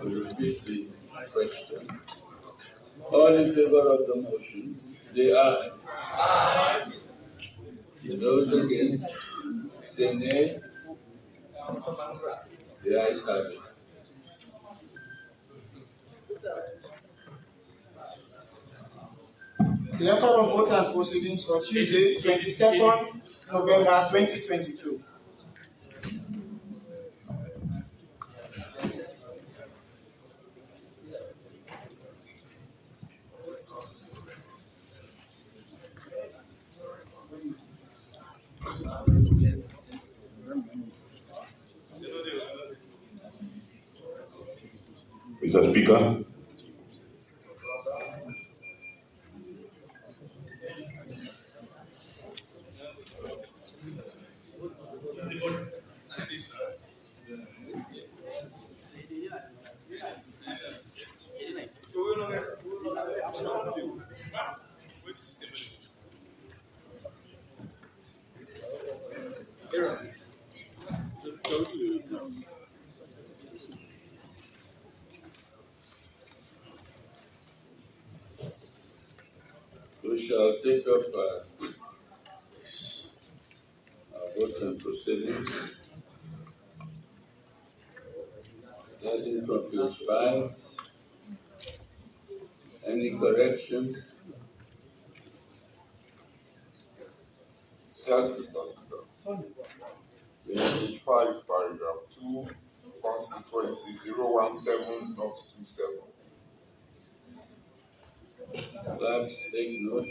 will repeat the question. All in favor of the motion, say aye. Aye. Those against, say nay. The ayes have it. The record of votes and proceedings on Tuesday, 22nd November 2022. Mr. Speaker. We shall take up our votes and proceedings. Starting from page 5. Any corrections? Yes, Mr. Speaker. Page 5, paragraph 2, constituency 017.27. Clerks, take note.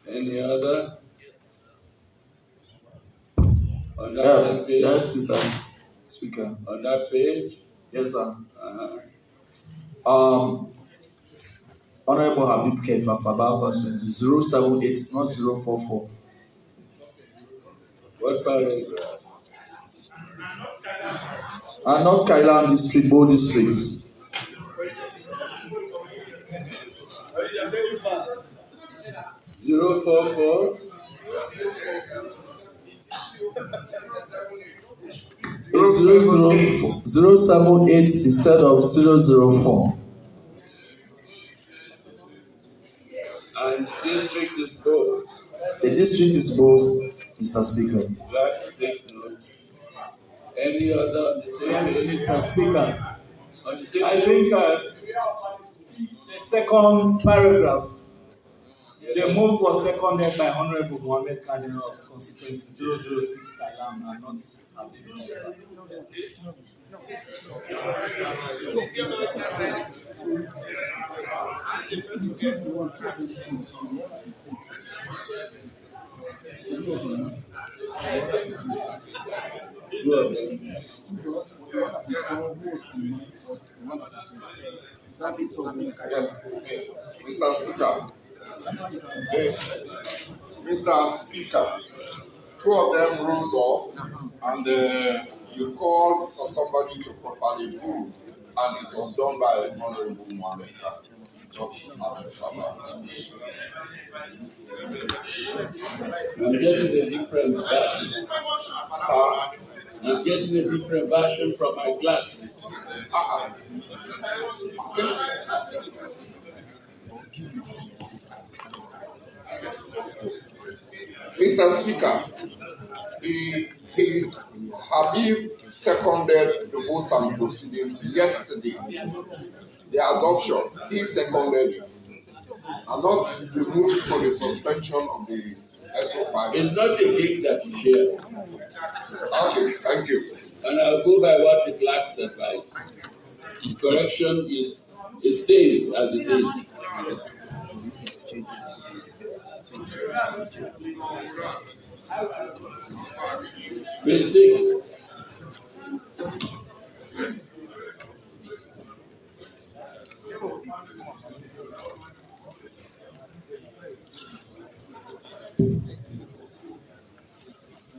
Any other? On that page? Yes, Mr. Speaker. On that page? Yes, sir. Honorable Habib Kefa Fabal constituency 078, not 044. What paragraph? North Kailan district, Bo districts. Zero 44. 078 instead of 004. And district is both. The district is both, Mr. Speaker. Let's take note. Any other on the same Yes, page? Mr. Speaker. On the same I page? think the second paragraph, the move was seconded by Honorable Mohammed Kane of constituency 006 Kailam and not Habib. Mr. Speaker. Mr. Speaker, two of them rose up and you called for somebody to properly move, and it was done by Honorable Mohammed Kane. I'm getting a different version. I'm getting a different version from my class. Mr. Speaker, Habib seconded the votes and proceedings yesterday. The adoption, he seconded it, and not the move for the suspension of the SO5. It's not a gift that you share. Okay, thank you. And I'll go by what the clerks advise. The correction is, it stays as it is. Page 6.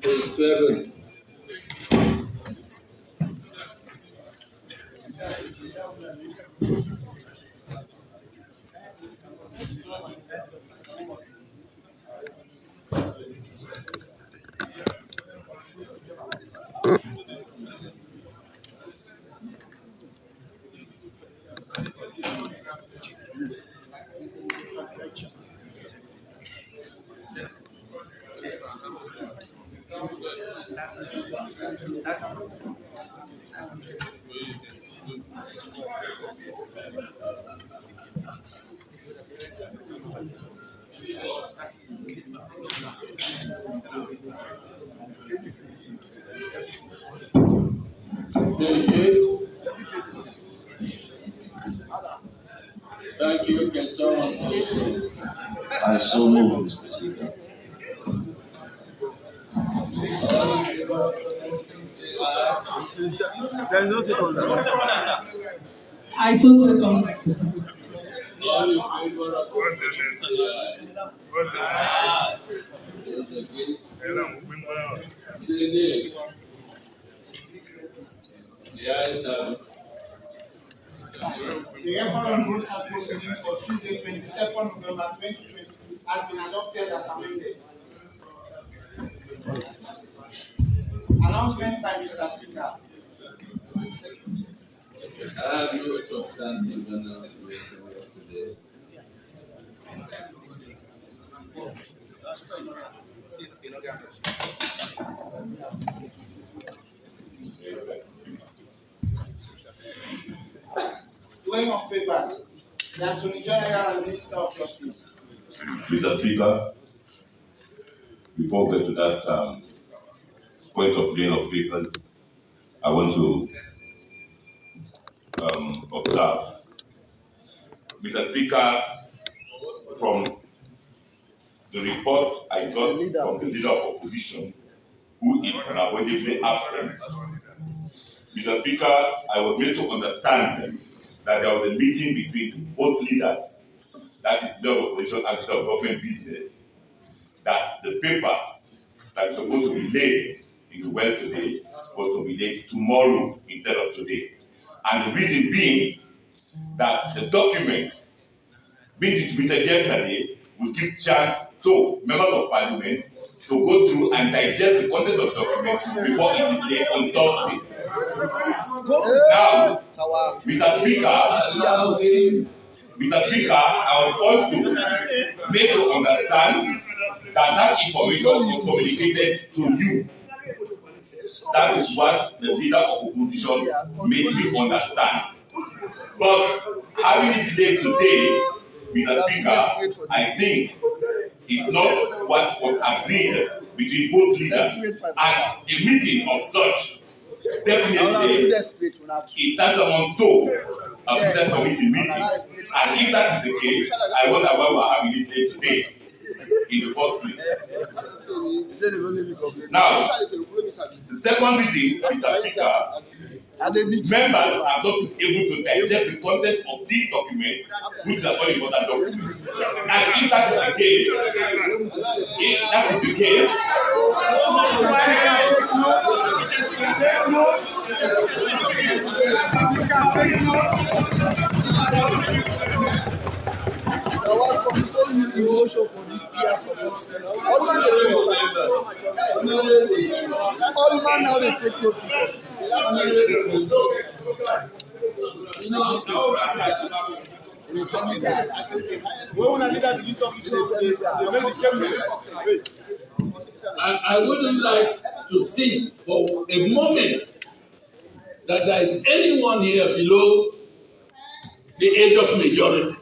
Page 7. Thank you. Can someone please? I so move, Mr. Speaker. There is no second. I so second. All in favor of the motion, say aye. Those against, say nay. The ayes have it. The record on votes and proceedings for Tuesday, 22nd November 2022 has been adopted as amended. Announcement by Mr. Speaker. I have no substantive announcement today. Laying of papers. The Attorney General and Minister of Justice. Mr. Speaker, before we get to that point of laying of papers, I want to observe. Mr. Speaker, from the report I got from the leader of opposition, who is unavoidably absent, Mr. Speaker, I was made to understand that there was a meeting between both leaders, that is the leader of opposition and the leader of government business, that the paper that is supposed to be laid in the well today was to be laid tomorrow instead of today. And the reason being that the document being distributed yesterday will give chance to members of parliament to go through and digest the content of the document before it is laid on Thursday. Now, Mr. Speaker, I want to make you understand that information was communicated to you. That is what the leader of opposition made me understand. But having it laid today, Mr. Speaker, I think is not what was agreed between both leaders. And a meeting of such definitely is tantamount to a business committee meeting. And if that is the case, I wonder why we are having it laid today in the first place. Now, the second reason, Mr. Speaker, members are not able to digest the content of this document, which is a very important document. And if that is the case, all man now they take notice. I wouldn't like to think for a moment that there is anyone here below the age of majority.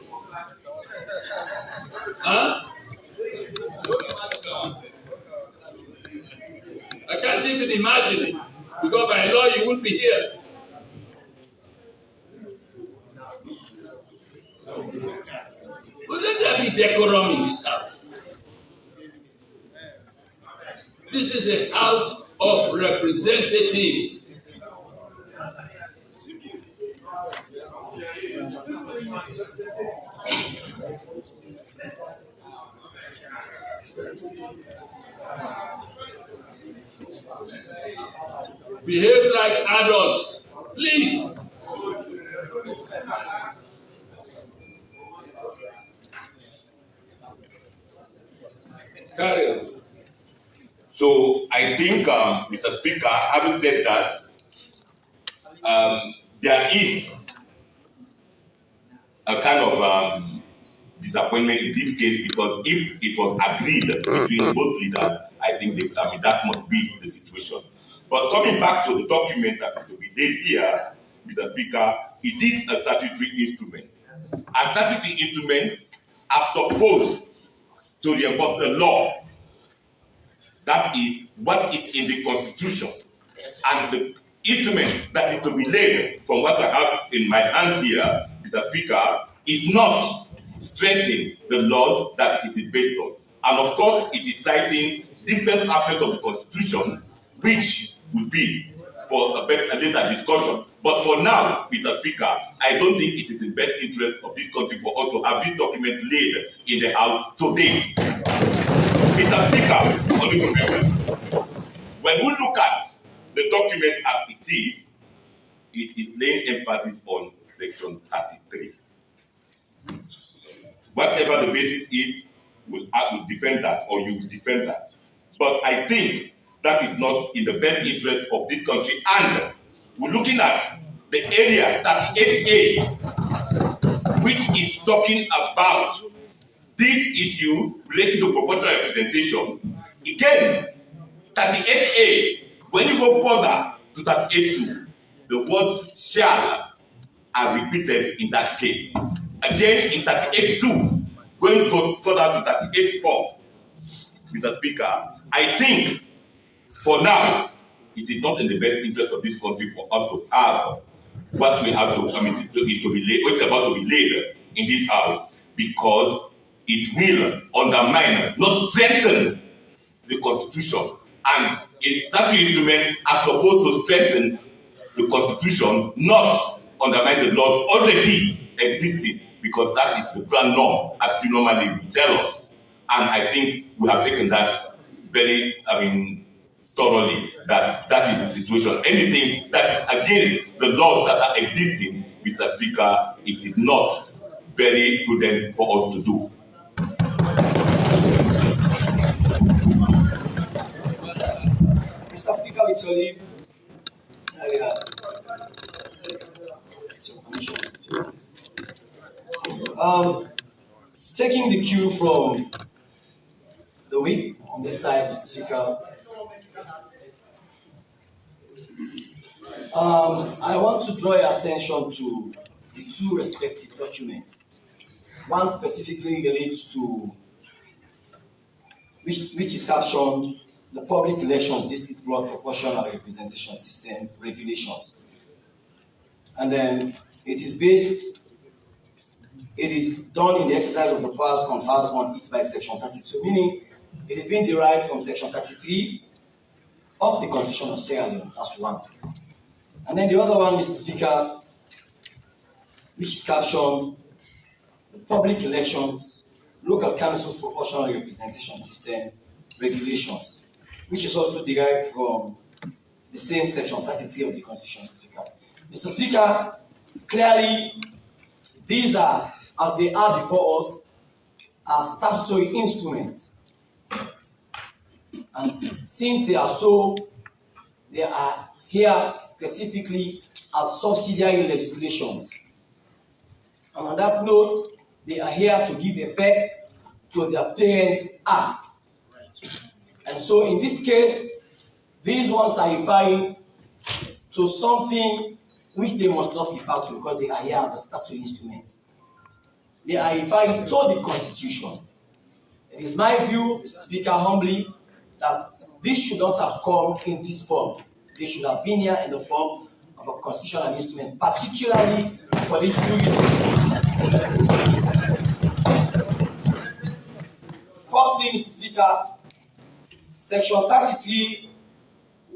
Huh? I can't even imagine it, because by law you wouldn't be here. But let there be decorum in this house. This is a house of representatives. Behave like adults, please. Carry on. So I think, Mr. Speaker, having said that, there is a kind of disappointment in this case, because if it was agreed between both leaders, I think that must be the situation. But coming back to the document that is to be laid here, Mr. Speaker, it is a statutory instrument. And statutory instruments are supposed to reinforce the law. That is what is in the Constitution. And the instrument that is to be laid, from what I have in my hands here, Mr. Speaker, is not strengthening the laws that it is based on. And of course, it is citing different aspects of the Constitution, which would be for a later discussion. But for now, Mr. Speaker, I don't think it is in the best interest of this country for us to have this document laid in the House today. Mr. Speaker, honorable members, when we look at the document as it is laying emphasis on Section 33. Whatever the basis is, will defend that, or you will defend that. But I think that is not in the best interest of this country. And we're looking at the area 38A, which is talking about this issue related to proportional representation. Again, 38A, when you go further to 38.2, the words shall are repeated in that case. Again, in 38.2, going further to 38.4, Mr. Speaker, I think for now, it is not in the best interest of this country for us to have what we have to, what's about to be laid in this House, because it will undermine, not strengthen the Constitution. And that instrument are supposed to strengthen the Constitution, not undermine the laws already existing, because that is the grand norm, as you normally tell us. And I think we have taken that very, thoroughly, that is the situation. Anything that is against the laws that are existing, Mr. Speaker, it is not very prudent for us to do. Mr. Speaker, with your leave, taking the cue from the whip on this side, Mr. Speaker, I want to draw your attention to the two respective documents. One specifically relates to which is captioned the Public Elections District Block Proportional Representation System Regulations. And then it is done in the exercise of the powers conferred on it by Section 32, meaning it is being derived from Section 33 of the Constitution of Sierra Leone. That's one. And then the other one, Mr. Speaker, which is captioned the Public Elections Local Councils Proportional Representation System Regulations, which is also derived from the same Section 33 of the Constitution, Speaker. Mr. Speaker, clearly these are, as they are before us, are statutory instruments. And since they are so, they are here specifically as subsidiary legislations. And on that note, they are here to give effect to their Parent Act. And so in this case, these ones are referring to something which they must not refer to because they are here as a statutory instrument. They are referring to the Constitution. It is my view, Mr. Speaker, humbly, that this should not have come in this form. They should have been here in the form of a constitutional instrument, particularly for these two reasons. Firstly, Mr. Speaker, Section 33,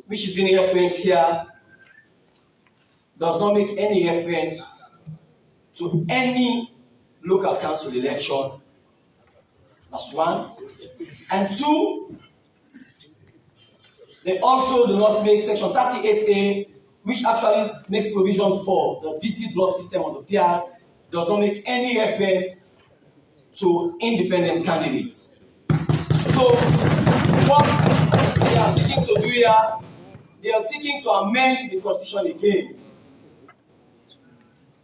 which is being referenced here, does not make any reference to any local council election. That's one. And two, they also do not make Section 38A, which actually makes provision for the district block system of the PR, does not make any reference to independent candidates. So, what they are seeking to do here, they are seeking to amend the Constitution again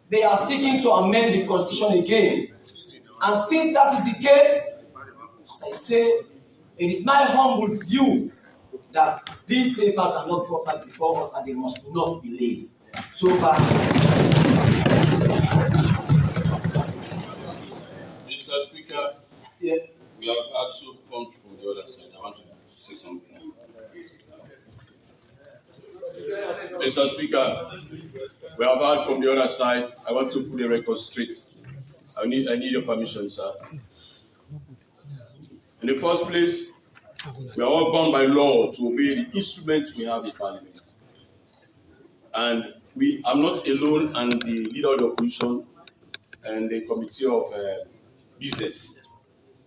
they are seeking to amend the constitution again. And since that is the case, as I say, it is my humble view that these papers are not proper before us and they must not be laid. So far. Mr. Speaker, yeah. We have also come from the other side. I want to say something. Mr. Speaker, we have heard from the other side. I want to put the record straight. I need your permission, sir. In the first place, we are all bound by law to obey the instruments we have in Parliament. And I'm not alone, and the leader of the opposition and the committee of business.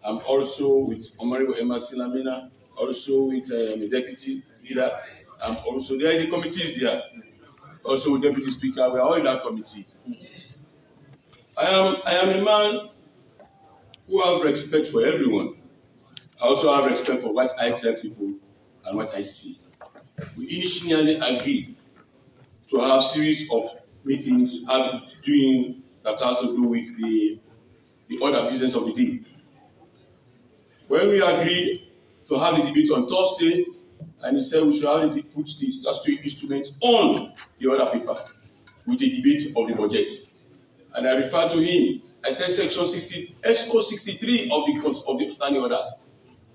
I'm also with Honorable Emma Silamina, also with the deputy leader. I'm also there. The committee is there. Also with deputy speaker. We are all in that committee. I am a man who have respect for everyone. I also have respect for what I tell people and what I see. We initially agreed to have a series of meetings doing that has to do with the other business of the day. When we agreed to have the debate on Thursday, and he said we should have put the statutory instrument on the other paper with the debate of the budget. And I referred to him. I said section 63 of the standing orders.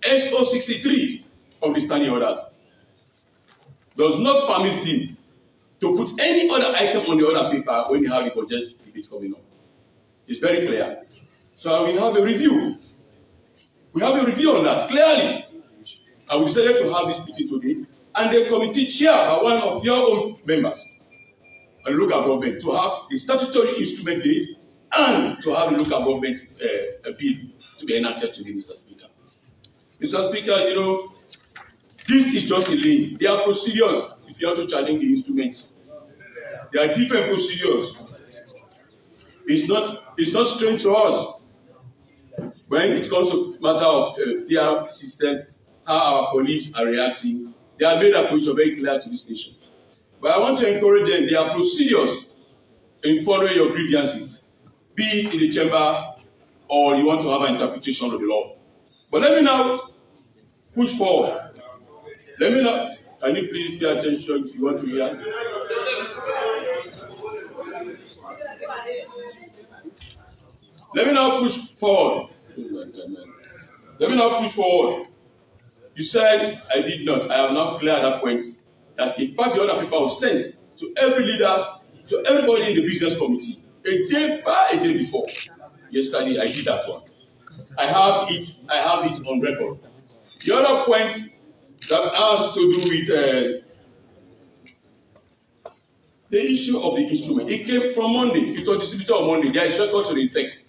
SO 63 of the standing orders does not permit him to put any other item on the other paper when you have the budget debate coming up. It's very clear. So we have a review. We have a review on that, clearly. And we decided to have this meeting today. And the committee chair by one of your own members on the local government to have the statutory instrument day and to have the local government bill to be enacted today, Mr. Speaker. Mr. Speaker, you know, this is just a lane. There are procedures if you have to challenge the instruments. There are different procedures. It's not strange to us. When it comes to matter of PR system, how our police are reacting, they have made a position very clear to this nation. But I want to encourage them, there are procedures in following your grievances, be it in the chamber or you want to have an interpretation of the law. But let me now push forward. Let me now, can you please pay attention if you want to hear? Let me now push forward. Let me now push forward. You said I did not. I have now cleared that point. That in fact the other paper was sent to every leader, to everybody in the business committee, a day before. Yesterday I did that one. I have it on record. The other point that has to do with the issue of the instrument. It came from Monday. It was distributed on Monday. There is record to the effect.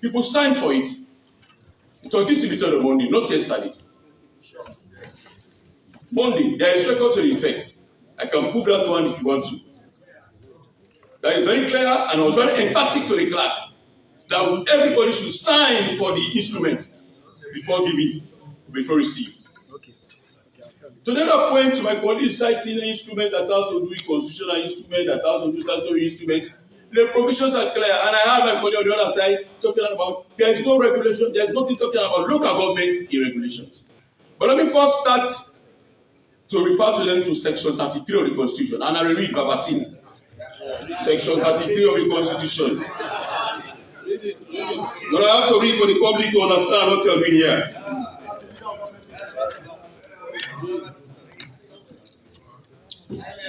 People signed for it. It was distributed on Monday, not yesterday. Monday, there is record to the effect. I can prove that one if you want to. That is very clear, and I was very emphatic to the clerk that everybody should sign for the instrument before receiving. To the other point, my colleague citing an instrument that has to do with constitutional instrument, that has to do with statutory instrument. The provisions are clear, and I have my colleague on the other side talking about there is no regulation, there is nothing talking about local government irregulations. But let me first start to refer to them to section 33 of the Constitution, and I will read verbatim. Section 33 of the Constitution. But I have to read for the public to understand what you are doing here.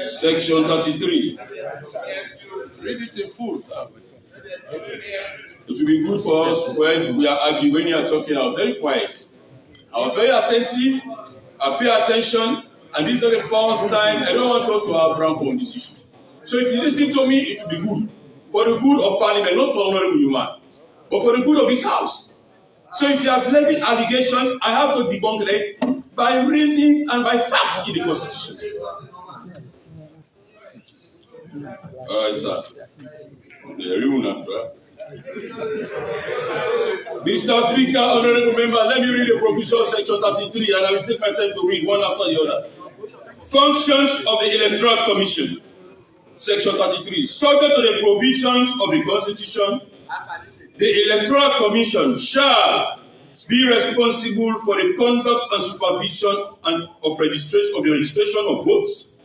Section 33. Read it in full. It will be good for us when we are arguing, when you are talking. I was very quiet. I was very attentive. I pay attention. And this is not the first time. I don't want us to have rank on this issue. So if you listen to me, it will be good. For the good of Parliament, not for honorable human, but for the good of this house. So if you have levied allegations, I have to debunk them by reasons and by facts in the Constitution. All right, sir. Mr. Speaker, honorable member, let me read the provision section 33, and I will take my time to read one after the other. Functions of the Electoral Commission. Section 33. Subject to the provisions of the Constitution, the Electoral Commission shall be responsible for the conduct and supervision of the registration of votes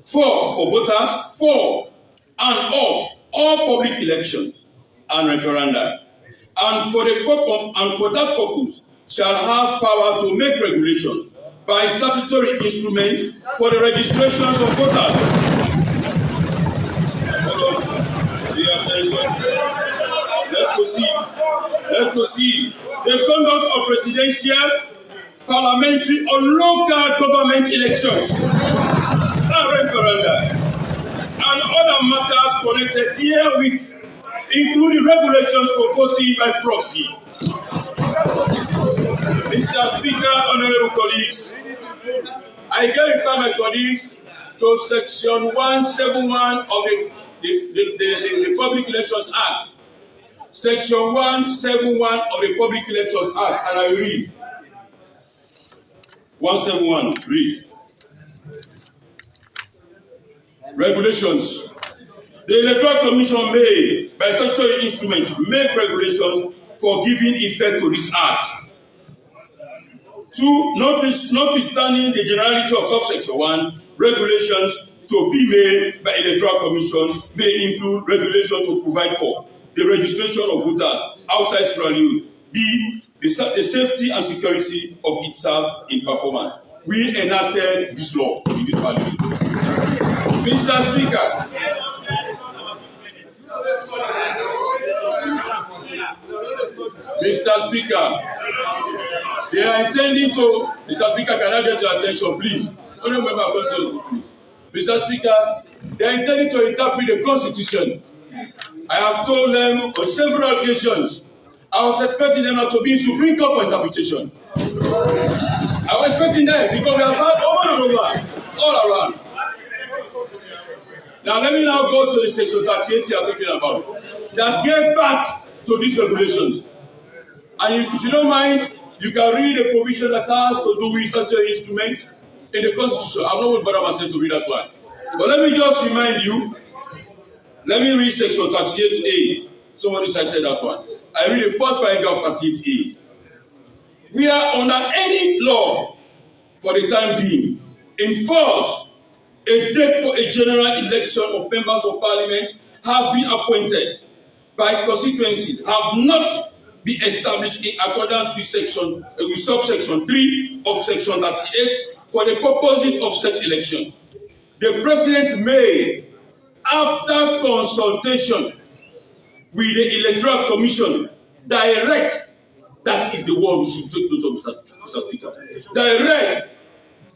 for voters for and of all public elections and referenda, and for that purpose shall have power to make regulations by statutory instruments for the registrations of voters. Let's proceed. The conduct of presidential, parliamentary, or local government elections and referenda, and other matters connected herewith, including regulations for voting by proxy. Mr. Speaker, honorable colleagues, I clarify my colleagues to Section 171 of the Public Elections Act. Section 171 of the Public Elections Act, and I read. 171, read. Regulations. The Electoral Commission may, by statutory instruments, make regulations for giving effect to this act. 2. Notwithstanding the generality of subsection 1, regulations to be made by Electoral Commission may include regulations to provide for the registration of voters outside Sierra Leone, b. the safety and security of itself in performance. We enacted this law in this parliament. Mr. Speaker, they are intending to. Mr. Speaker, can I get your attention, please? Only member of Congress, please. Mr. Speaker, they are intending to interpret the Constitution. I have told them on several occasions, I was expecting them not to be in Supreme Court for interpretation. I was expecting them because we have had over and over, all around. Now let me now go to the section 38 you are talking about, that gave birth to these regulations. And if you don't mind, you can read the provision that has to do with such an instrument in the Constitution. I'm not going to bother myself to read that one. But let me just remind you, let me read section 38A. Somebody cited that one. I read the fourth paragraph of 38A. We are under any law for the time being enforce a date for a general election of members of parliament have been appointed by constituencies have not been established in accordance with subsection 3 of section 38 for the purposes of such election. The president may, after consultation with the Electoral Commission, direct, that is the word we should take note of, Mr. Speaker, direct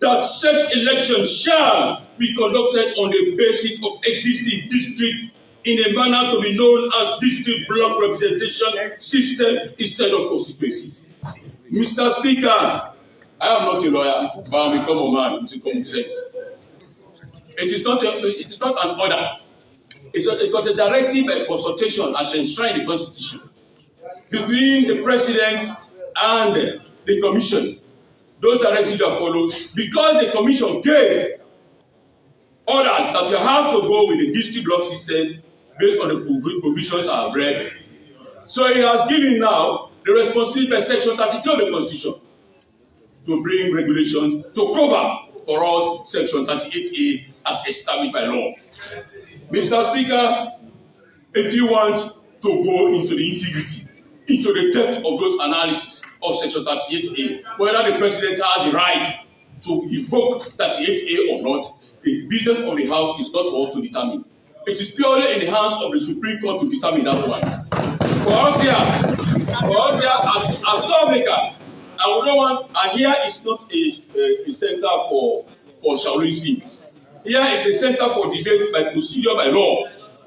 that such election shall be conducted on the basis of existing districts in a manner to be known as district block representation system instead of constituencies. Mr. Speaker, I am not a lawyer, but I am a common man with common sense. It is not an order. It was a directive by consultation as enshrined in the Constitution between the President and the Commission. Those directives are followed because the Commission gave orders that you have to go with the district block system based on the provisions I have read. So it has given now the responsibility by section 32 of the Constitution to bring regulations to cover for us section 38A as established by law. Mr. Speaker, if you want to go into the integrity, into the depth of those analysis of section 38A, whether the president has the right to evoke 38A or not, the business of the House is not for us to determine. It is purely in the hands of the Supreme Court to determine that one. For us here as lawmakers, and we don't want, and here is not a center for shouting things. Here is a center for debate by procedure by law.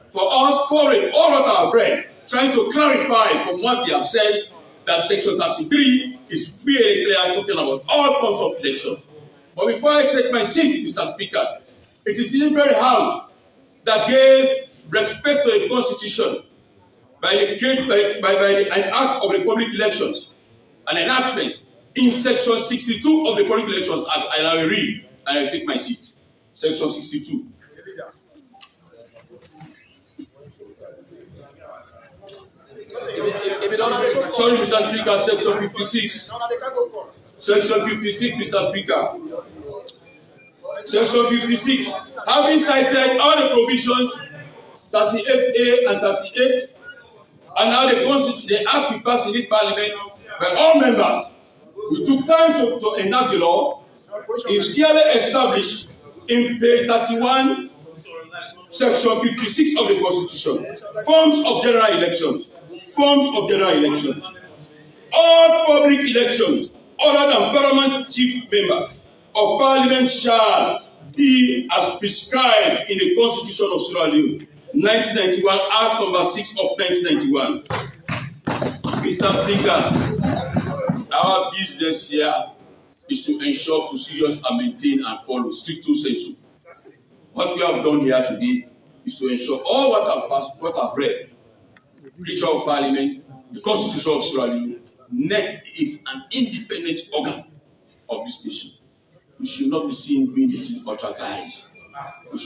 For us, following all what I have read, trying to clarify from what they have said that section 33 is really clear, talking about all forms of elections. But before I take my seat, Mr. Speaker, it is in the very House that gave respect to the Constitution by an act of the public elections, an enactment in section 62 of the public elections. I will read and I take my seat. Section 62. Sorry, Mr. Speaker, Section 56. Section 56, Mr. Speaker. Section 56. Having cited all the provisions, 38A and 38, and now the act we passed in this parliament by all members, we took time to enact the law. It's clearly established in page 31, section 56 of the Constitution. Forms of general elections. Forms of general elections. All public elections other than paramount chief member of parliament shall be as prescribed in the Constitution of Sierra Leone, 1991, Act number 6 of 1991. Mr. Speaker, our business here is to ensure procedures are maintained and followed stricto sensu. What we have done here today is to ensure all what I've passed, what I've read, creature of parliament, the Constitution of Sierra Leone, NEC is an independent organ of this nation. We should not be seen doing the thing ultra guys. We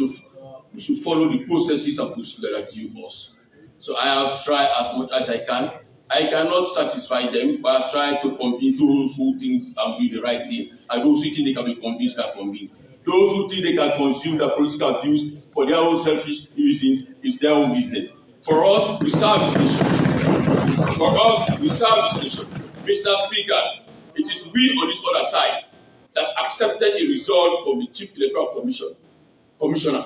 should follow the processes and procedures that give us. So I have tried as much as I can. I cannot satisfy them, but I try to convince those who think I'm doing the right thing, and those who think they can be convinced can convince. Those who think they can consume their political views for their own selfish reasons is their own business. For us, we serve this nation. For us, we serve this nation. Mr. Speaker, it is we on this other side that accepted a result from the Chief Electoral Commissioner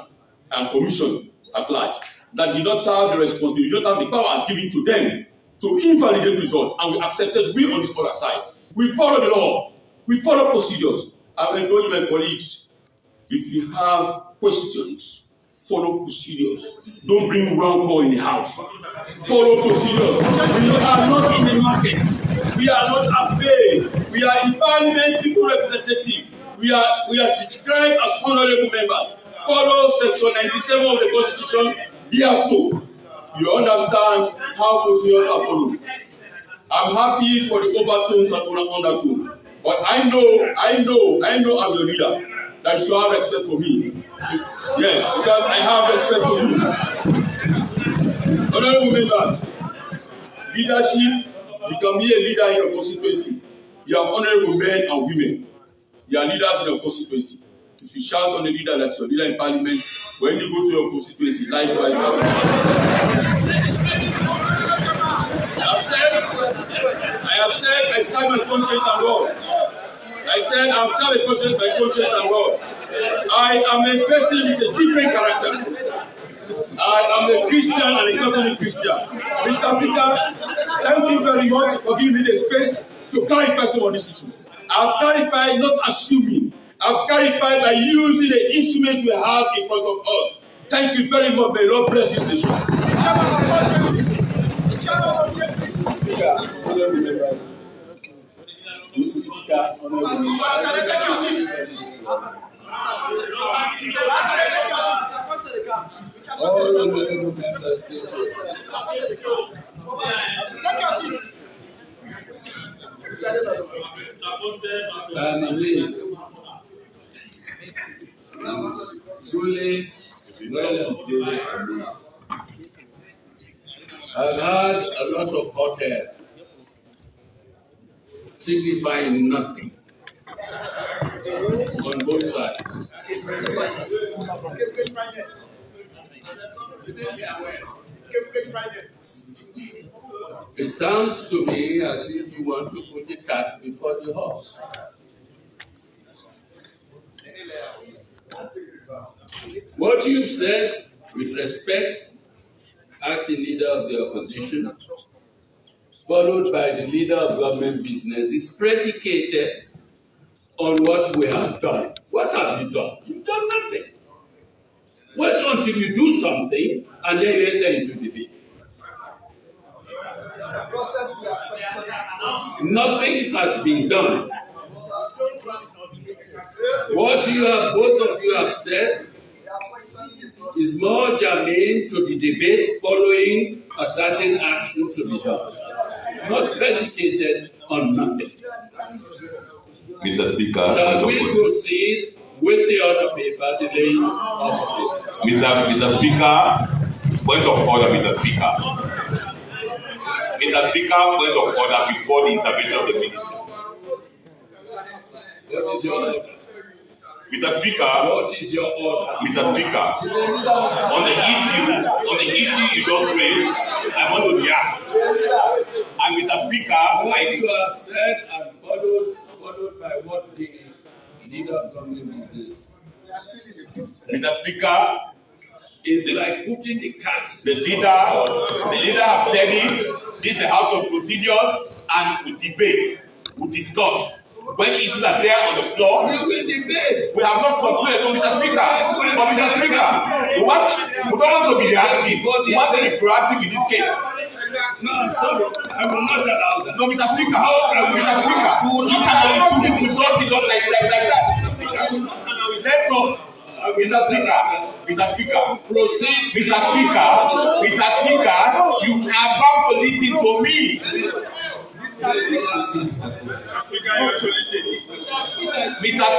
and Commission at large that did not have the responsibility, did not have the powers given to them to invalidate results, and we accepted we on this other side. We follow the law. We follow procedures. I encourage my colleagues, if you have questions, follow procedures. Don't bring rancor in the house. Follow procedures. We are not in the market. We are not afraid. We are in parliament, people representative. We are described as honorable members. Follow section 97 of the Constitution. Here too. You understand how procedures are followed. I'm happy for the overtones and undertones. But I know I'm your leader. That you have respect for me. Yes, because I have respect for you. Honorable members, leadership, you can be a leader in your constituency. You are honorable men and women. You are leaders in your constituency. If you shout on the leader that's your leader in parliament, when you go to your constituency, likewise. I have said I serve my conscience and God. I said I have served my conscience and God. I am a person with a different character. I am a Christian and a Catholic Christian. Mr. Peter, thank you very much for giving me the space to clarify some of these issues. I've clarified not assuming. I've clarified by using the instruments we have in front of us. Thank you very much. May Lord bless this nation. Mr. Speaker, honorable members. Mr. Speaker, honorable members. I'm amazed. Truly, well and truly amazed. I've had a lot of hot air, signifying nothing on both sides. It sounds to me as if you want to put the cat before the horse. What you've said, with respect, acting leader of the opposition, followed by the leader of government business, is predicated on what we have done. What have you done? You've done nothing. Wait until you do something and then you enter into debate. Nothing has been done. What you have, both of you have said, is more germane to the debate following a certain action to be done, not predicated on nothing. Mr. Speaker, shall we proceed with the other paper, the laying of the paper? Mr. Speaker, point of order, Mr. Speaker. Mr. Speaker, point of order before the intervention of the minister. What is your order? Mr. Speaker, what is your order? Mr. Speaker, on the issue you just raised, I want to react. And Mr. Speaker, what you have said and followed by what the leader of government is. Mr. Speaker, it's like putting the cat. The leader has said it. This is a house of procedure, and we debate, we discuss. When issues are there on the floor, we will debate. We have not concluded, Mr. Speaker. But Mr. Speaker, we don't want to be reactive. We want to be proactive in this case. No, I'm sorry. I will not allow that. No, Mr. Speaker. Mr. Speaker. We will not allow you to insult it like that. Let's talk. Mr. Speaker. Mr. Speaker. Proceed. Mr. Speaker. Mr. Speaker. You are bad politics for me. Mr.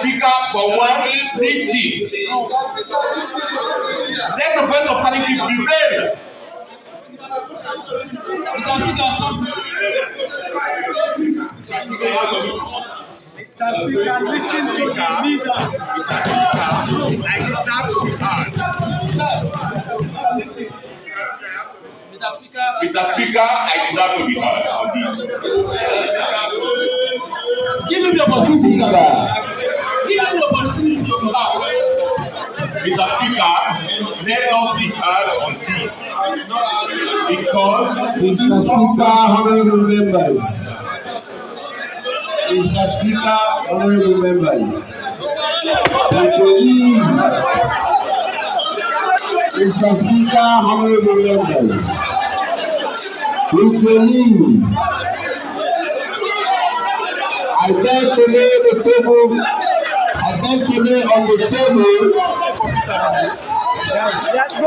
Speaker, for one, listen. Let the voice of sanity prevail. Mr. Speaker, stop. Mr. Speaker, listen to the leader. I deserve to be heard. Listen. Mr. Speaker, I deserve to be heard. Give him the opportunity, sir. Give him the opportunity to be heard. Mr. Speaker, let us be heard on this. Because Mr. Speaker, honorable members. Mr. Speaker, honorable members. Mr. Speaker, honorable members. With your leave, I beg to lay the table. I beg to lay on the table. Let's go.